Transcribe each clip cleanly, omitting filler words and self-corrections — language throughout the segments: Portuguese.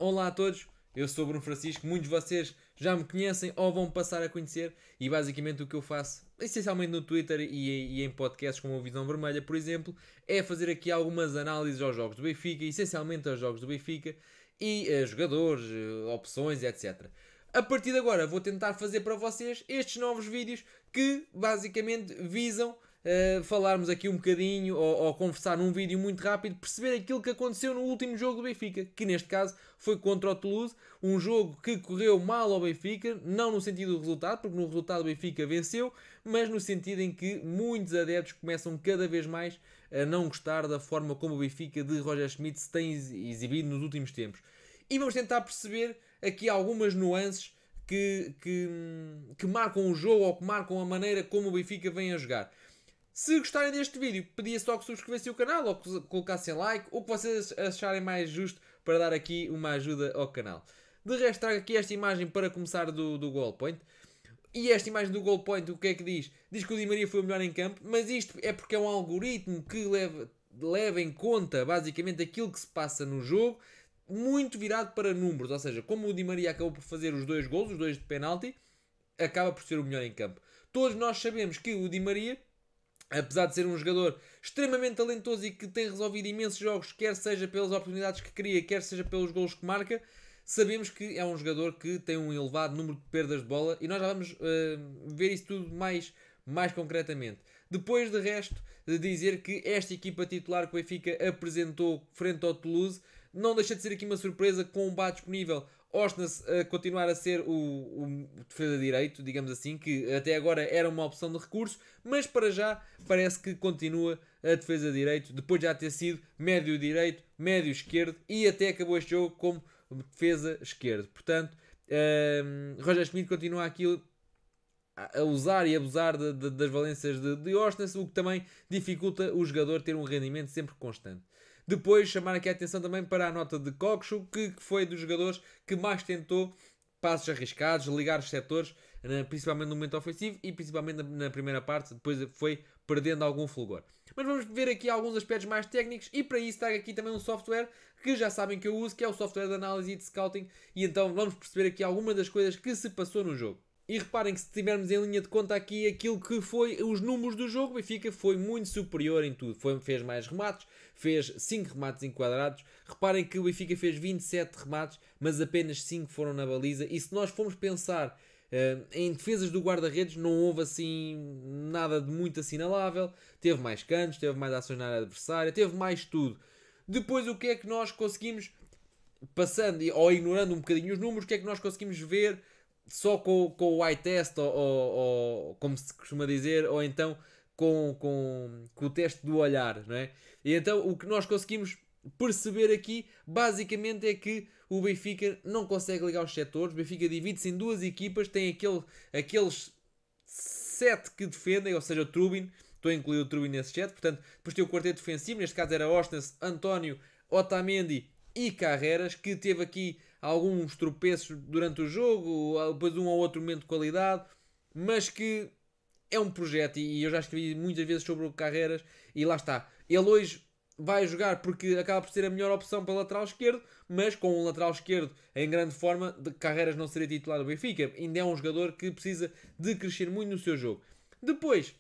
Olá a todos, eu sou o Bruno Francisco, muitos de vocês já me conhecem ou vão passar a conhecer e basicamente o que eu faço, essencialmente no Twitter e em podcasts como a Visão Vermelha, por exemplo, é fazer aqui algumas análises aos jogos do Benfica, essencialmente aos jogos do Benfica e jogadores, opções, etc. A partir de agora vou tentar fazer para vocês estes novos vídeos que basicamente visam falarmos aqui um bocadinho ou conversar num vídeo muito rápido, perceber aquilo que aconteceu no último jogo do Benfica, que neste caso foi contra o Toulouse, um jogo que correu mal ao Benfica, não no sentido do resultado, porque no resultado o Benfica venceu, mas no sentido em que muitos adeptos começam cada vez mais a não gostar da forma como o Benfica de Roger Schmidt se tem exibido nos últimos tempos. E vamos tentar perceber aqui algumas nuances que marcam o jogo ou que marcam a maneira como o Benfica vem a jogar. Se gostarem deste vídeo, pedia só que subscrevessem o canal ou que colocassem like, ou que vocês acharem mais justo para dar aqui uma ajuda ao canal. De resto, trago aqui esta imagem para começar do Goal Point. E esta imagem do Goal Point, o que é que diz? Diz que o Di Maria foi o melhor em campo, mas isto é porque é um algoritmo que leva em conta basicamente aquilo que se passa no jogo, muito virado para números. Ou seja, como o Di Maria acabou por fazer os 2 golos, os 2 de penalti, acaba por ser o melhor em campo. Todos nós sabemos que o Di Maria, apesar de ser um jogador extremamente talentoso e que tem resolvido imensos jogos, quer seja pelas oportunidades que cria, quer seja pelos golos que marca, sabemos que é um jogador que tem um elevado número de perdas de bola e nós já vamos ver isso tudo mais concretamente. Depois, de resto, de dizer que esta equipa titular que o Benfica apresentou frente ao Toulouse não deixa de ser aqui uma surpresa com um bar disponível. Ostnas a continuar a ser o defesa direito, digamos assim, que até agora era uma opção de recurso, mas para já parece que continua a defesa direito, depois de já ter sido médio direito, médio esquerdo e até acabou este jogo como defesa esquerdo. Portanto, Roger Schmidt continua aqui a usar e abusar das valências de Ostnas, o que também dificulta o jogador ter um rendimento sempre constante. Depois, chamar aqui a atenção também para a nota de Kokshu, que foi dos jogadores que mais tentou passos arriscados, ligar os setores, principalmente no momento ofensivo e principalmente na primeira parte, depois foi perdendo algum fulgor. Mas vamos ver aqui alguns aspectos mais técnicos e para isso trago aqui também um software que já sabem que eu uso, que é o software de análise e de scouting, e então vamos perceber aqui algumas das coisas que se passou no jogo. E reparem que se tivermos em linha de conta aqui aquilo que foi os números do jogo, o Benfica foi muito superior em tudo. Fez mais remates, fez 5 remates enquadrados. Reparem que o Benfica fez 27 remates, mas apenas 5 foram na baliza. E se nós formos pensar em defesas do guarda-redes, não houve assim nada de muito assinalável. Teve mais cantos, teve mais ações na área adversária, teve mais tudo. Depois o que é que nós conseguimos, passando ou ignorando um bocadinho os números, o que é que nós conseguimos ver só com o eye test, ou como se costuma dizer, ou então com o teste do olhar, não é? E então o que nós conseguimos perceber aqui, basicamente, é que o Benfica não consegue ligar os setores. O Benfica divide-se em duas equipas, tem aqueles 7 que defendem, ou seja, o Trubin, estou a incluir o Trubin nesse set, portanto, depois tem o quarteto defensivo, neste caso era Ostens, António, Otamendi e Carreras, que teve aqui alguns tropeços durante o jogo, depois um ou outro momento de qualidade, mas que é um projeto e eu já escrevi muitas vezes sobre o Carreras e lá está. Ele hoje vai jogar porque acaba por ser a melhor opção para o lateral esquerdo, mas com um lateral esquerdo em grande forma, de Carreras não seria titular do Benfica. Ainda é um jogador que precisa de crescer muito no seu jogo. Depois,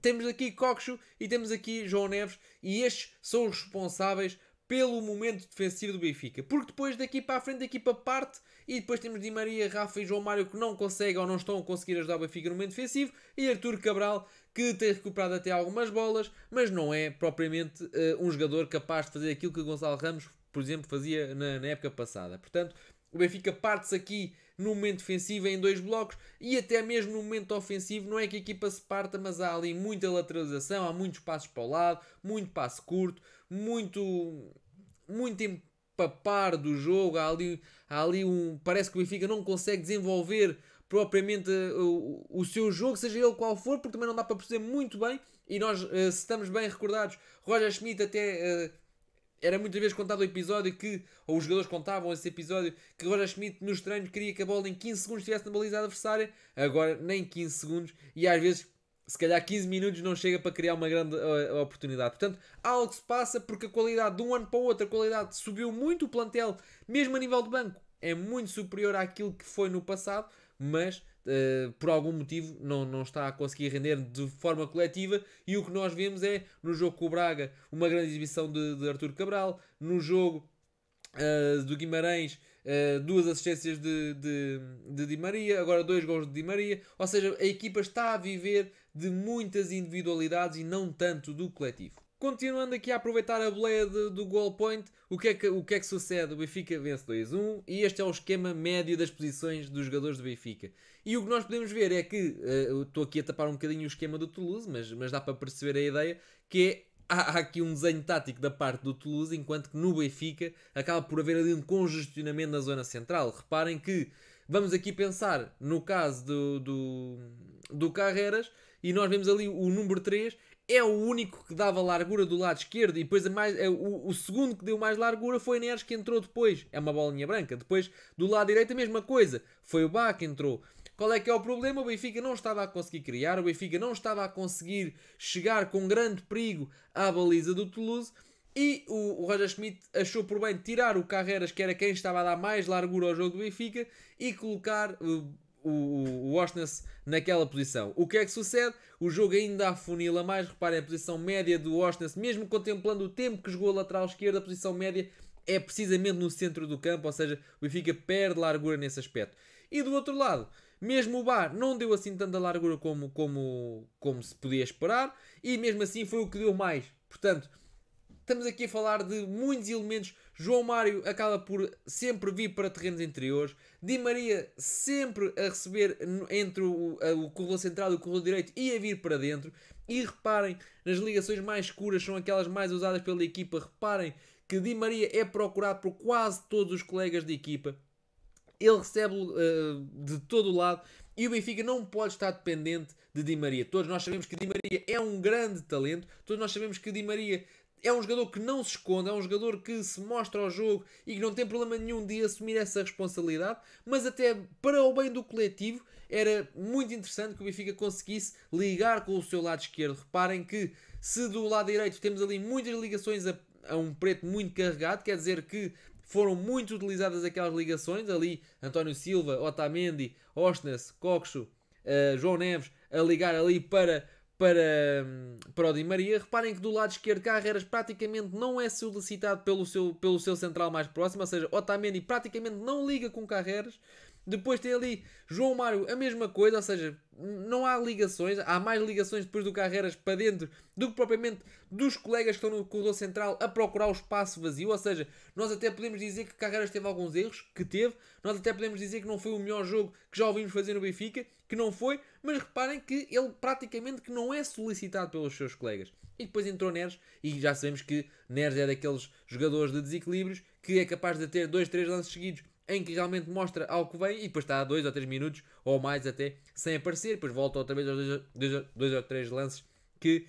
temos aqui Kokshu e temos aqui João Neves e estes são os responsáveis pelo momento defensivo do Benfica. Porque depois daqui para a frente a equipa parte e depois temos Di Maria, Rafa e João Mário que não conseguem ou não estão a conseguir ajudar o Benfica no momento defensivo e Artur Cabral que tem recuperado até algumas bolas, mas não é propriamente um jogador capaz de fazer aquilo que Gonçalo Ramos, por exemplo, fazia na época passada. Portanto, o Benfica parte-se aqui no momento defensivo em 2 blocos e até mesmo no momento ofensivo não é que a equipa se parta, mas há ali muita lateralização, há muitos passos para o lado, muito passo curto, muito empapar do jogo, há ali parece que o Benfica não consegue desenvolver propriamente o seu jogo, seja ele qual for, porque também não dá para perceber muito bem, e nós, se estamos bem recordados, Roger Schmidt até era muitas vezes contado o episódio que, ou os jogadores contavam esse episódio, que Roger Schmidt nos treinos queria que a bola em 15 segundos estivesse na baliza adversária, agora nem 15 segundos, e às vezes se calhar 15 minutos não chega para criar uma grande oportunidade. Portanto, algo se passa porque a qualidade de um ano para o outro, a qualidade subiu muito, o plantel, mesmo a nível de banco, é muito superior àquilo que foi no passado, mas por algum motivo não está a conseguir render de forma coletiva, e o que nós vemos é, no jogo com o Braga, uma grande exibição de Artur Cabral, no jogo do Guimarães, duas assistências de Di Maria, agora 2 gols de Di Maria, ou seja, a equipa está a viver de muitas individualidades e não tanto do coletivo. Continuando aqui a aproveitar a boleia do goal point, o que é que sucede? O Benfica vence 2-1 e este é o esquema médio das posições dos jogadores do Benfica. E o que nós podemos ver é que, eu estou aqui a tapar um bocadinho o esquema do Toulouse, mas dá para perceber a ideia, que é há aqui um desenho tático da parte do Toulouse, enquanto que no Benfica acaba por haver ali um congestionamento na zona central. Reparem que vamos aqui pensar no caso do Carreras, e nós vemos ali o número 3, é o único que dava largura do lado esquerdo, e depois o segundo que deu mais largura foi Neres, que entrou depois. É uma bolinha branca. Depois do lado direito a mesma coisa, foi o Bá que entrou. Qual é que é o problema? O Benfica não estava a conseguir criar, o Benfica não estava a conseguir chegar com grande perigo à baliza do Toulouse, e o Roger Schmidt achou por bem tirar o Carreras, que era quem estava a dar mais largura ao jogo do Benfica, e colocar o Oshness naquela posição. O que é que sucede? O jogo ainda afunila mais. Reparem, a posição média do Oshness, mesmo contemplando o tempo que jogou a lateral esquerda, a posição média é precisamente no centro do campo, ou seja, o Benfica perde largura nesse aspecto. E do outro lado, mesmo o Bá não deu assim tanta largura como se podia esperar, e mesmo assim foi o que deu mais. Portanto, estamos aqui a falar de muitos elementos. João Mário acaba por sempre vir para terrenos interiores. Di Maria sempre a receber entre o corredor central e o corredor direito e a vir para dentro. E reparem, nas ligações mais escuras são aquelas mais usadas pela equipa. Reparem que Di Maria é procurado por quase todos os colegas de equipa. Ele recebe de todo o lado, e o Benfica não pode estar dependente de Di Maria. Todos nós sabemos que Di Maria é um grande talento, todos nós sabemos que Di Maria é um jogador que não se esconde, é um jogador que se mostra ao jogo e que não tem problema nenhum de assumir essa responsabilidade, mas até para o bem do coletivo era muito interessante que o Benfica conseguisse ligar com o seu lado esquerdo. Reparem que se do lado direito temos ali muitas ligações a um preto muito carregado, quer dizer que foram muito utilizadas aquelas ligações ali, António Silva, Otamendi, Oshness, Coxo, João Neves, a ligar ali para o Di Maria. Reparem que do lado esquerdo Carreras praticamente não é solicitado pelo seu central mais próximo, ou seja, Otamendi praticamente não liga com Carreras. Depois tem ali João Mário, a mesma coisa, ou seja, não há ligações, há mais ligações depois do Carreras para dentro do que propriamente dos colegas que estão no corredor central a procurar o espaço vazio. Ou seja, nós até podemos dizer que Carreras teve alguns erros, que teve, nós até podemos dizer que não foi o melhor jogo que já ouvimos fazer no Benfica, que não foi, mas reparem que ele praticamente que não é solicitado pelos seus colegas. E depois entrou Neres, e já sabemos que Neres é daqueles jogadores de desequilíbrios que é capaz de ter 2, 3 lances seguidos em que realmente mostra algo que vem, e depois está a 2 ou 3 minutos ou mais até sem aparecer, depois volta outra vez aos 2 ou 3 lances que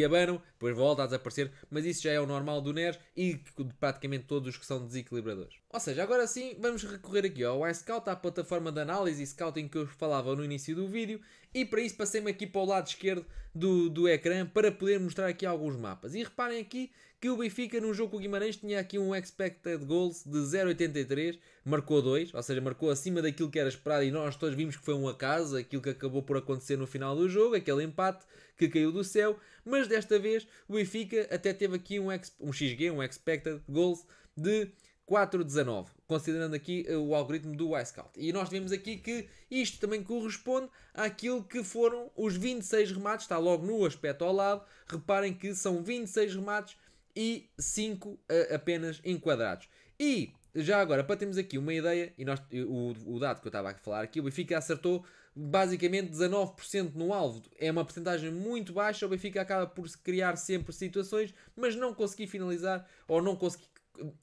abanam, depois volta a desaparecer, mas isso já é o normal do Neres e de praticamente todos os que são desequilibradores. Ou seja, agora sim vamos recorrer aqui ao iScout, à plataforma de análise e scouting que eu falava no início do vídeo, e para isso passei-me aqui para o lado esquerdo do ecrã para poder mostrar aqui alguns mapas. E reparem aqui que o Benfica no jogo com o Guimarães tinha aqui um expected goals de 0,83, marcou 2, ou seja, marcou acima daquilo que era esperado, e nós todos vimos que foi um acaso, aquilo que acabou por acontecer no final do jogo, aquele empate que caiu do céu. Mas desta vez o Benfica até teve aqui um XG, um expected goals de 4,19, considerando aqui o algoritmo do iScout. E nós vemos aqui que isto também corresponde àquilo que foram os 26 remates, está logo no aspecto ao lado. Reparem que são 26 remates e 5 apenas enquadrados. E já agora, para termos aqui uma ideia, e o dado que eu estava a falar aqui, o Benfica acertou basicamente 19% no alvo. É uma porcentagem muito baixa. O Benfica acaba por criar sempre situações, mas não conseguir finalizar ou não conseguir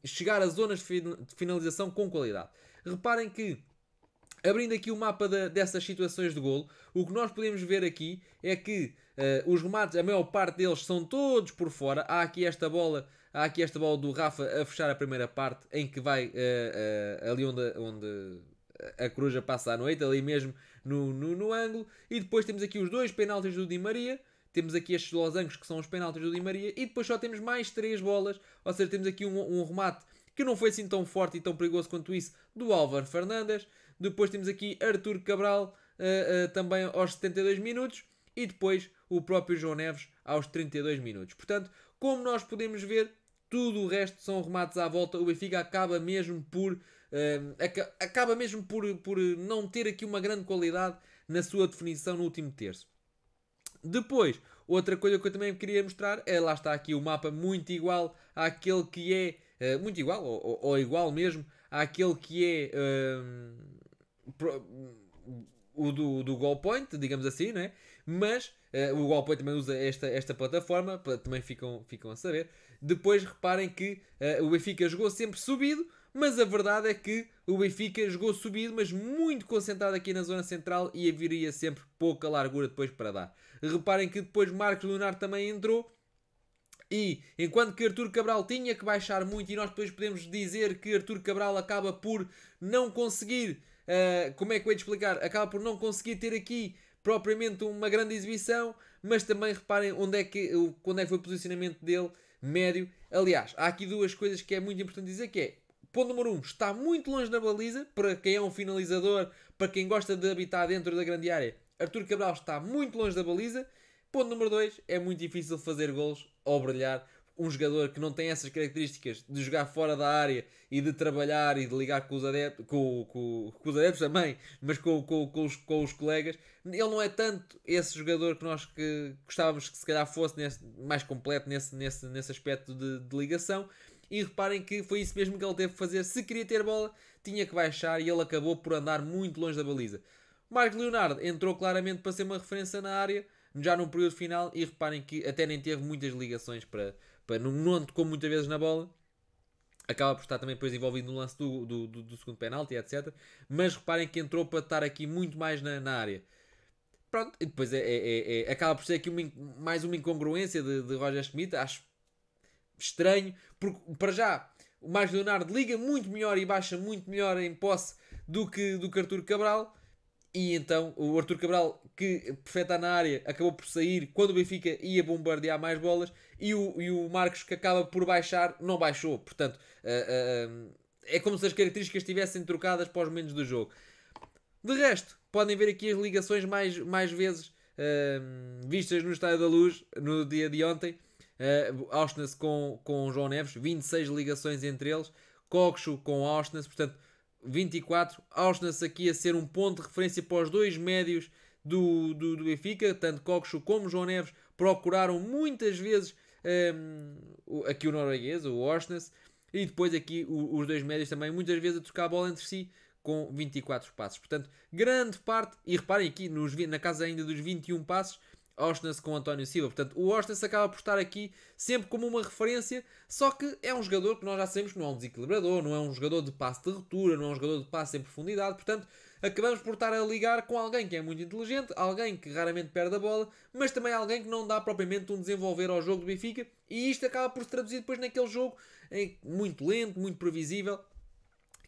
chegar a zonas de finalização com qualidade. Reparem que, abrindo aqui o mapa dessas situações de golo, o que nós podemos ver aqui é que os remates, a maior parte deles são todos por fora. Há aqui esta bola do Rafa a fechar a primeira parte, em que vai ali onde a coruja passa a noite, ali mesmo no ângulo. E depois temos aqui os 2 penaltis do Di Maria. Temos aqui estes losangos que são os penaltis do Di Maria. E depois só temos mais 3 bolas. Ou seja, temos aqui um remate que não foi assim tão forte e tão perigoso quanto isso, do Álvaro Fernandes. Depois temos aqui Arthur Cabral também aos 72 minutos. E depois o próprio João Neves aos 32 minutos. Portanto, como nós podemos ver, tudo o resto são remates à volta. O Benfica acaba mesmo por não ter aqui uma grande qualidade na sua definição no último terço. Depois, outra coisa que eu também queria mostrar é, lá está aqui o mapa muito igual àquele que é, muito igual, ou igual mesmo, àquele que é o do Goal Point, digamos assim, não é? Mas o Goal Point também usa esta plataforma, também ficam a saber. Depois reparem que o Benfica jogou sempre subido, mas a verdade é que o Benfica jogou subido, mas muito concentrado aqui na zona central e haveria sempre pouca largura depois para dar. Reparem que depois Marcos Leonardo também entrou. E enquanto que Arthur Cabral tinha que baixar muito, e nós depois podemos dizer que Arthur Cabral acaba por não conseguir, como é que eu ia te explicar? Acaba por não conseguir ter aqui propriamente uma grande exibição, mas também reparem onde é que foi o posicionamento dele, médio. Aliás, há aqui duas coisas que é muito importante dizer, que é, ponto número 1, está muito longe da baliza, para quem é um finalizador, para quem gosta de habitar dentro da grande área, Arthur Cabral está muito longe da baliza. Ponto número 2, é muito difícil fazer golos ou brilhar. Um jogador que não tem essas características de jogar fora da área e de trabalhar e de ligar com os adeptos, com os adeptos também, mas com os colegas, ele não é tanto esse jogador que nós gostávamos que se calhar fosse mais completo nesse aspecto de ligação. E reparem que foi isso mesmo que ele teve que fazer. Se queria ter bola, tinha que baixar, e ele acabou por andar muito longe da baliza. Marcos Leonardo entrou claramente para ser uma referência na área, já no período final, e reparem que até nem teve muitas ligações para não tocou muitas vezes na bola. Acaba por estar também depois envolvido no lance do segundo penalti, etc. Mas reparem que entrou para estar aqui muito mais na área. Pronto, e depois acaba por ser aqui mais uma incongruência de Roger Schmidt. Acho estranho, porque para já o Marcos Leonardo liga muito melhor e baixa muito melhor em posse do que Arthur Cabral. E então o Arthur Cabral, que perfeita na área, acabou por sair quando o Benfica ia bombardear mais bolas, e o Marcos, que acaba por baixar, não baixou. Portanto, é como se as características estivessem trocadas para os momentos do jogo. De resto, podem ver aqui as ligações mais vezes vistas no Estádio da Luz no dia de ontem. Auschwitz com João Neves, 26 ligações entre eles. Coxo com Auschwitz, portanto 24. Auschwitz aqui a ser um ponto de referência para os dois médios do Benfica. Tanto Coxo como João Neves procuraram muitas vezes aqui o norueguês, o Auschwitz. E depois aqui os dois médios também muitas vezes a trocar a bola entre si, com 24 passos. Portanto, grande parte, e reparem aqui na casa ainda dos 21 passos, Auschwitz com António Silva. Portanto, o Auschwitz acaba por estar aqui sempre como uma referência, só que é um jogador que nós já sabemos que não é um desequilibrador, não é um jogador de passe de ruptura, não é um jogador de passe em profundidade. Portanto, acabamos por estar a ligar com alguém que é muito inteligente, alguém que raramente perde a bola, mas também alguém que não dá propriamente um desenvolver ao jogo do Benfica, e isto acaba por se traduzir depois naquele jogo muito lento, muito previsível,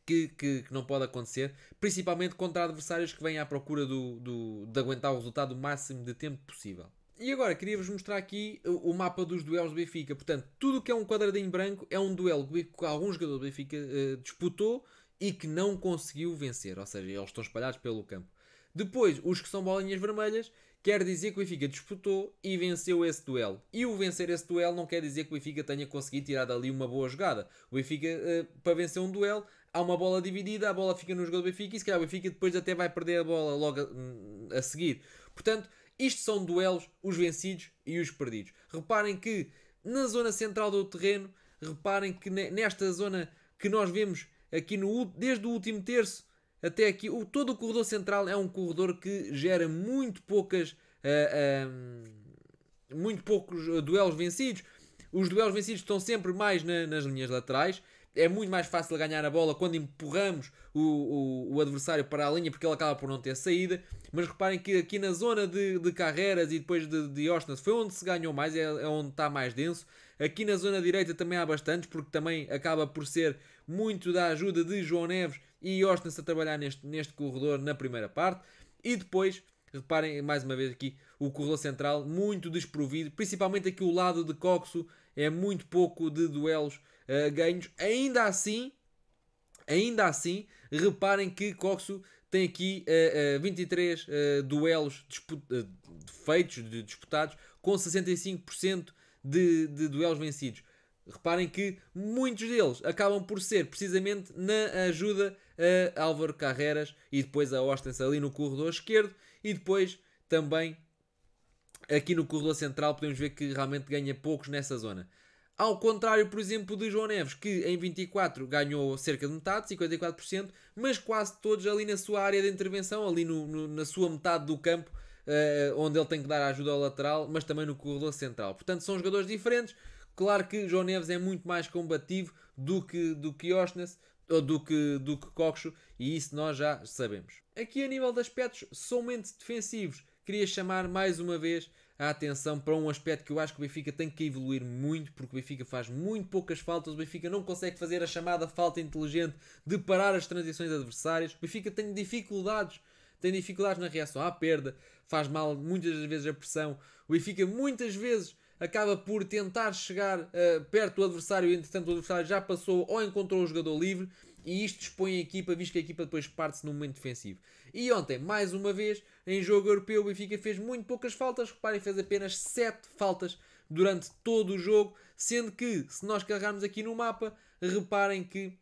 que não pode acontecer, principalmente contra adversários que vêm à procura de aguentar o resultado o máximo de tempo possível. E agora queria-vos mostrar aqui o mapa dos duelos do Benfica. Portanto, tudo o que é um quadradinho branco é um duelo que algum jogador do Benfica disputou e que não conseguiu vencer, ou seja, eles estão espalhados pelo campo. Depois, os que são bolinhas vermelhas, quer dizer que o Benfica disputou e venceu esse duelo. E o vencer esse duelo não quer dizer que o Benfica tenha conseguido tirar dali uma boa jogada. O Benfica, para vencer um duelo, há uma bola dividida, a bola fica no jogo do Benfica e se calhar o Benfica depois até vai perder a bola logo a seguir. Portanto, isto são duelos, os vencidos e os perdidos. Reparem que na zona central do terreno, reparem que nesta zona que nós vemos aqui desde o último terço até aqui, todo o corredor central é um corredor que gera muito poucos duelos vencidos. Os duelos vencidos estão sempre mais nas linhas laterais. é muito mais fácil ganhar a bola quando empurramos o adversário para a linha, porque ele acaba por não ter saída. Mas reparem que aqui na zona de Carreras e depois de Osnas foi onde se ganhou mais, é onde está mais denso. Aqui na zona direita também há bastantes, porque também acaba por ser muito da ajuda de João Neves e Osnas a trabalhar neste corredor na primeira parte. E depois, reparem mais uma vez aqui, o corredor central muito desprovido, principalmente aqui o lado de Coxo, é muito pouco de duelos ganhos. Ainda assim, reparem que Coxo tem aqui 23 duelos feitos, disputados, com 65% de duelos vencidos. Reparem que muitos deles acabam por ser precisamente na ajuda a Álvaro Carreras e depois a Ostens ali no corredor esquerdo e depois também aqui no corredor central podemos ver que realmente ganha poucos nessa zona. Ao contrário, por exemplo, de João Neves, que em 24 ganhou cerca de metade, 54%, mas quase todos ali na sua área de intervenção, ali na sua metade do campo, onde ele tem que dar ajuda ao lateral, mas também no corredor central. Portanto, são jogadores diferentes. Claro que João Neves é muito mais combativo do que Osnes, ou do que Coxo, e isso nós já sabemos. Aqui a nível de aspectos somente defensivos, queria chamar mais uma vez a atenção para um aspecto que eu acho que o Benfica tem que evoluir muito, porque o Benfica faz muito poucas faltas, o Benfica não consegue fazer a chamada falta inteligente de parar as transições adversárias, o Benfica tem dificuldades na reação à perda, faz mal muitas vezes a pressão, o Benfica muitas vezes acaba por tentar chegar perto do adversário e entretanto o adversário já passou ou encontrou o jogador livre e isto expõe a equipa, visto que a equipa depois parte-se no momento defensivo. E ontem, mais uma vez, em jogo europeu, o Benfica fez muito poucas faltas. Reparem, fez apenas 7 faltas durante todo o jogo, sendo que, se nós carregarmos aqui no mapa, reparem que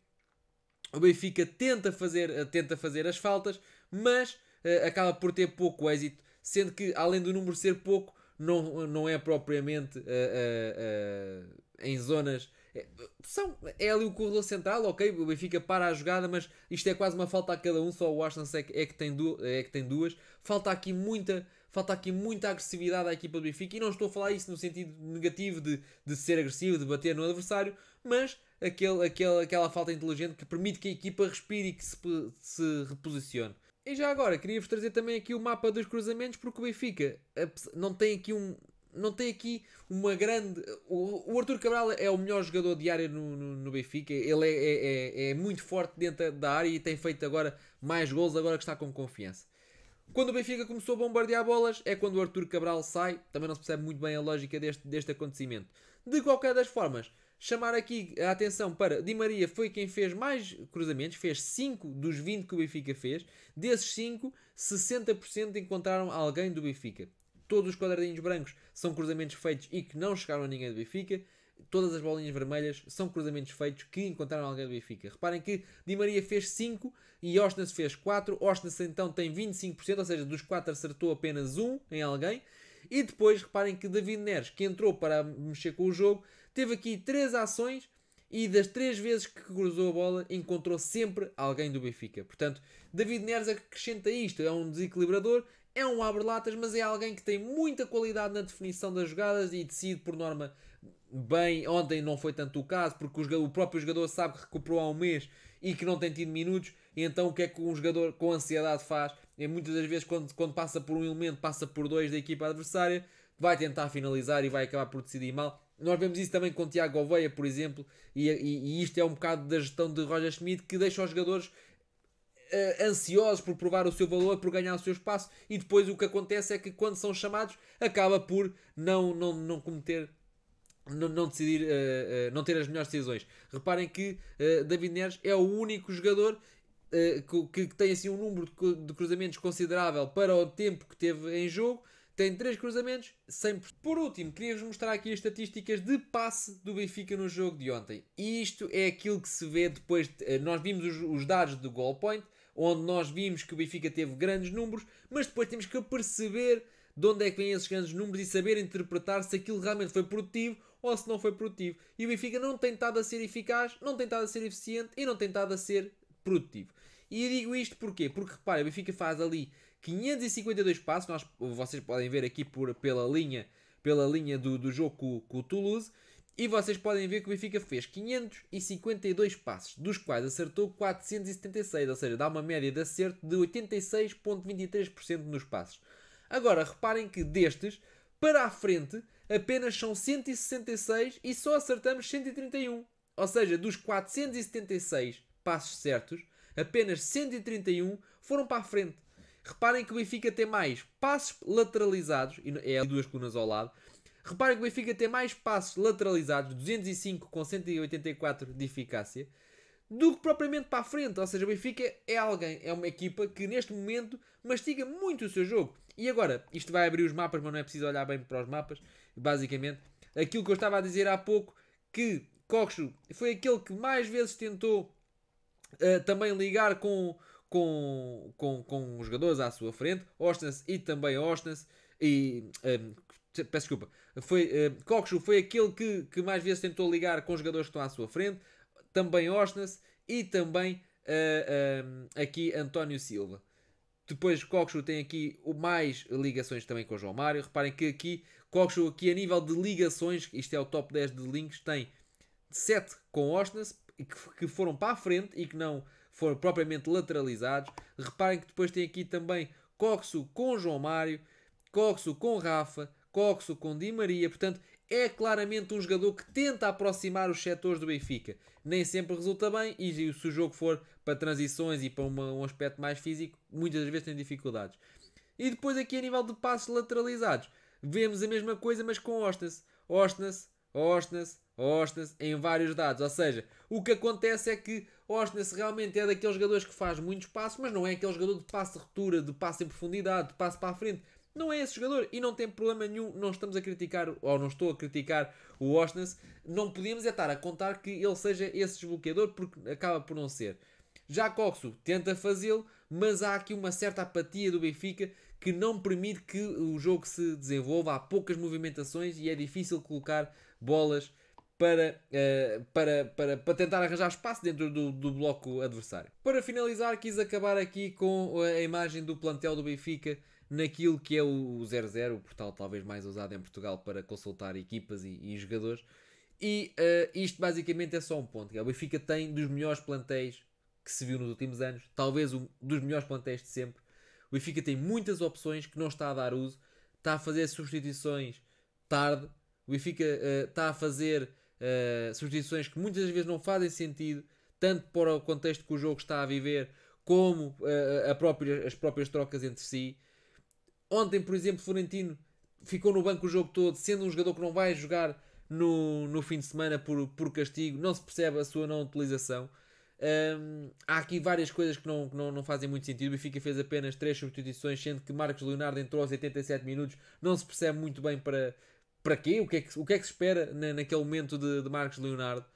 o Benfica tenta fazer as faltas, mas acaba por ter pouco êxito, sendo que, além do número ser pouco, não é propriamente em zonas... É ali o corredor central, ok, o Benfica para a jogada, mas isto é quase uma falta a cada um, só o Ashton é que tem duas. Falta aqui muita agressividade à equipa do Benfica, e não estou a falar isso no sentido negativo de ser agressivo, de bater no adversário, mas aquela falta inteligente que permite que a equipa respire e que se reposicione. E já agora, queria-vos trazer também aqui o mapa dos cruzamentos, porque o Benfica não tem aqui uma grande... O Arthur Cabral é o melhor jogador de área no Benfica. Ele é muito forte dentro da área e tem feito agora mais gols, agora que está com confiança. Quando o Benfica começou a bombardear bolas é quando o Arthur Cabral sai. Também não se percebe muito bem a lógica deste acontecimento. De qualquer das formas, chamar aqui a atenção para Di Maria, foi quem fez mais cruzamentos, fez 5 dos 20 que o Benfica fez. Desses 5, 60% encontraram alguém do Benfica. Todos os quadradinhos brancos são cruzamentos feitos e que não chegaram a ninguém do Benfica. Todas as bolinhas vermelhas são cruzamentos feitos que encontraram alguém do Benfica. Reparem que Di Maria fez 5 e Osnas fez 4. Osnas então tem 25%, ou seja, dos 4 acertou apenas 1 em alguém. E depois reparem que David Neres, que entrou para mexer com o jogo, teve aqui 3 ações e das 3 vezes que cruzou a bola encontrou sempre alguém do Benfica. Portanto, David Neres acrescenta isto, é um desequilibrador, é um abre-latas, mas é alguém que tem muita qualidade na definição das jogadas e decide por norma bem. Ontem não foi tanto o caso, porque o próprio jogador sabe que recuperou há um mês e que não tem tido minutos, e então o que é que um jogador com ansiedade faz? É muitas das vezes quando passa por um elemento, passa por 2 da equipa adversária, vai tentar finalizar e vai acabar por decidir mal. Nós vemos isso também com o Tiago Gouveia, por exemplo, e isto é um bocado da gestão de Roger Schmidt, que deixa os jogadores ansiosos por provar o seu valor, por ganhar o seu espaço, e depois o que acontece é que quando são chamados acaba por não cometer, não decidir, não ter as melhores decisões. Reparem que David Neres é o único jogador que tem assim um número de cruzamentos considerável para o tempo que teve em jogo. Tem 3 cruzamentos, 100%. Por último, queria-vos mostrar aqui as estatísticas de passe do Benfica no jogo de ontem. E isto é aquilo que se vê depois. Nós vimos os dados do goal point, onde nós vimos que o Benfica teve grandes números, mas depois temos que perceber de onde é que vêm esses grandes números e saber interpretar se aquilo realmente foi produtivo ou se não foi produtivo. E o Benfica não tem estado a ser eficaz, não tem estado a ser eficiente e não tem estado a ser produtivo. E eu digo isto porquê? Porque repare, o Benfica faz ali 552 passos, vocês podem ver aqui pela linha do jogo com o Toulouse, E vocês podem ver que o Benfica fez 552 passes, dos quais acertou 476, ou seja, dá uma média de acerto de 86,23% nos passes. Agora, reparem que destes, para a frente, apenas são 166 e só acertamos 131. Ou seja, dos 476 passes certos, apenas 131 foram para a frente. Reparem que o Benfica tem mais passes lateralizados, e é duas colunas ao lado. Reparem que o Benfica tem mais passes lateralizados, 205 com 184 de eficácia, do que propriamente para a frente. Ou seja, o Benfica é uma equipa que neste momento mastiga muito o seu jogo. E agora, isto vai abrir os mapas, mas não é preciso olhar bem para os mapas. Basicamente, aquilo que eu estava a dizer há pouco, que Coxo foi aquele que mais vezes tentou também ligar com os jogadores à sua frente, Ostens e também Ostens, e peço desculpa, Coxo foi aquele que mais vezes tentou ligar com os jogadores que estão à sua frente, também Ostens e também aqui António Silva. Depois Coxo tem aqui mais ligações também com o João Mário. Reparem que aqui Coxo aqui a nível de ligações, isto é o top 10 de links, tem 7 com Ostens, que foram para a frente e que não foram propriamente lateralizados. Reparem que depois tem aqui também Coxo com João Mário, Coxo com Rafa, Coxo com Di Maria. Portanto, é claramente um jogador que tenta aproximar os setores do Benfica. Nem sempre resulta bem e se o jogo for para transições e para um aspecto mais físico, muitas das vezes tem dificuldades. E depois aqui a nível de passos lateralizados, vemos a mesma coisa mas com Ostens em vários dados. Ou seja, o que acontece é que Ostens realmente é daqueles jogadores que faz muitos passos, mas não é aquele jogador de passe de ruptura, de passe em profundidade, de passe para a frente. Não é esse jogador e não tem problema nenhum. Não estamos a criticar, ou não estou a criticar o Ostens. Não podíamos estar a contar que ele seja esse desbloqueador, porque acaba por não ser. Já Coxo tenta fazê-lo, mas há aqui uma certa apatia do Benfica que não permite que o jogo se desenvolva. Há poucas movimentações e é difícil colocar bolas para tentar arranjar espaço dentro do bloco adversário. Para finalizar, quis acabar aqui com a imagem do plantel do Benfica naquilo que é o 00, o portal talvez mais usado em Portugal para consultar equipas e jogadores. E isto basicamente é só um ponto. O Benfica tem dos melhores plantéis que se viu nos últimos anos, talvez um dos melhores plantéis de sempre. O Benfica tem muitas opções que não está a dar uso, está a fazer substituições tarde. O Benfica está a fazer substituições que muitas vezes não fazem sentido, tanto para o contexto que o jogo está a viver, como as próprias trocas entre si. Ontem, por exemplo, Florentino ficou no banco o jogo todo, sendo um jogador que não vai jogar no fim de semana por castigo. Não se percebe a sua não utilização. Há aqui várias coisas que não fazem muito sentido. O Benfica fez apenas 3 substituições, sendo que Marcos Leonardo entrou aos 87 minutos. Não se percebe muito bem para quê, o que é que se espera naquele momento de Marcos Leonardo.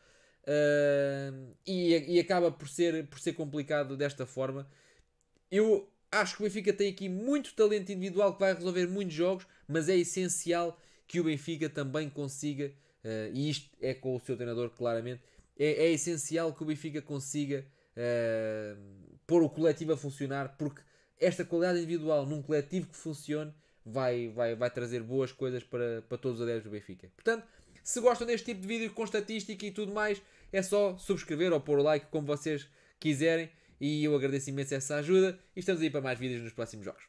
E acaba por ser complicado desta forma. Eu acho que o Benfica tem aqui muito talento individual que vai resolver muitos jogos, mas é essencial que o Benfica também consiga, e isto é com o seu treinador claramente, é essencial que o Benfica consiga pôr o coletivo a funcionar, porque esta qualidade individual num coletivo que funcione vai trazer boas coisas para todos os adeptos do Benfica. Portanto, se gostam deste tipo de vídeo com estatística e tudo mais, é só subscrever ou pôr o like como vocês quiserem. E eu agradeço imenso essa ajuda. E estamos aí para mais vídeos nos próximos jogos.